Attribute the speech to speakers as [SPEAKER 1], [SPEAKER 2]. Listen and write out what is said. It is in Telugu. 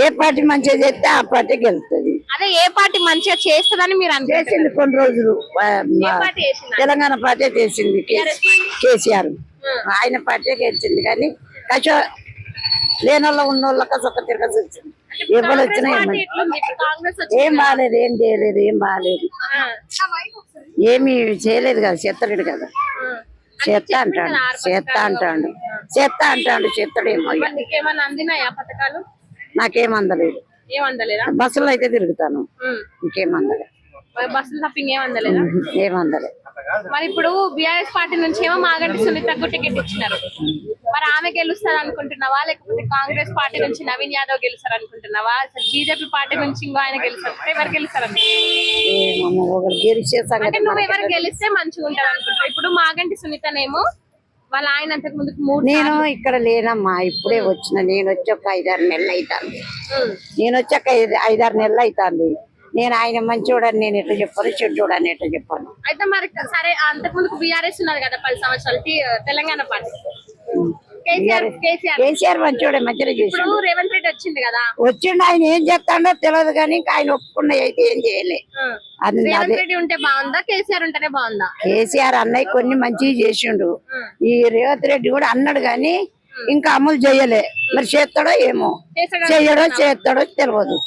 [SPEAKER 1] ఏ పార్టీ మంచిగా చేస్తే ఆ పార్టీ గెలుస్తుంది.
[SPEAKER 2] అదే ఏ పార్టీ మంచిగా చేస్తుందని మీరు అనుకుంటున్నారు?
[SPEAKER 1] చేసింది కొన్ని రోజులు
[SPEAKER 2] ఏ పార్టీ చేసింది?
[SPEAKER 1] తెలంగాణ పార్టీ చేసింది. కేసీఆర్ ఆయన పార్టీ గెలిచింది. కానీ కష లేనోళ్ళ ఉన్నోళ్ళ కసొక్క తిరగసి వచ్చింది. ఎవరు వచ్చినా ఏం బాగాలేదు, ఏం చేయలేదు, ఏం బాగాలేదు, ఏమి చేయలేదు కదా. చెత్తడు కదా, చెత్త అంటాడు, చెత్త అంటాడు, చెత్త అంటాడు, చెత్తడేమో.
[SPEAKER 2] ఏమన్నా అందినాయా పథకాలు?
[SPEAKER 1] నాకేం అందలేదు.
[SPEAKER 2] ఏమందలేదా?
[SPEAKER 1] బస్సులో అయితే తిరుగుతాను, ఇంకేం అందలేదు.
[SPEAKER 2] బస్సులు తప్ప ఇంకేం అందలేదా?
[SPEAKER 1] ఏం అందలేదు.
[SPEAKER 2] మరి ఇప్పుడు బీఆర్ఎస్ పార్టీ నుంచి ఏమో మాగంటి సునీతకు టికెట్ ఇచ్చినారు. మరి ఆమె గెలుస్తారు అనుకుంటున్నావా, లేకపోతే కాంగ్రెస్ పార్టీ నుంచి నవీన్ యాదవ్ గెలుస్తారు అనుకుంటున్నావా? అసలు బీజేపీ పార్టీ నుంచి ఇంకో ఆయన గెలుస్తారు, ఎవరు గెలుస్తారు అంటే నువ్వు ఎవరు గెలిస్తే మంచిగా ఉంటారు అనుకుంటావు? ఇప్పుడు మాగంటి సునీతనేమో వాళ్ళ ఆయన అంతకు ముందుకు
[SPEAKER 1] నేను ఇక్కడ లేనమ్మా, ఇప్పుడే వచ్చిన. నేను వచ్చి ఒక 5-6 నెలలు అవుతుంది. నేను వచ్చాక 5-6 నెలలు అవుతుంది. నేను ఆయన మంచోడని నేను ఎట్లా చెప్పాను, చెడ్డోడని ఎట్లా చెప్పాను?
[SPEAKER 2] అయితే మరి సరే, అంతకు ముందుకు బీఆర్ఎస్ ఉన్నది కదా 10 సంవత్సరాలు, తెలంగాణ పార్టీ.
[SPEAKER 1] కేసీఆర్ మంచోడే, మంచిగా చేసి.
[SPEAKER 2] రేవంత్ రెడ్డి వచ్చింది కదా,
[SPEAKER 1] వచ్చిండు. ఆయన ఏం చేస్తాడో తెలియదు, కానీ ఆయన ఒప్పుకున్న అయితే ఏం చేయలే.
[SPEAKER 2] రేవంత్ రెడ్డి ఉంటే బాగుందా, కేసీఆర్ ఉంటేనే బాగుందా?
[SPEAKER 1] కేసీఆర్ అన్నయ్య కొన్ని మంచిగా చేసిండు. ఈ రేవంత్ రెడ్డి కూడా అన్నాడు, కానీ ఇంకా అమలు చేయలే. మరి చేస్తాడో ఏమో, చేయడో చేస్తాడో తెలియదు.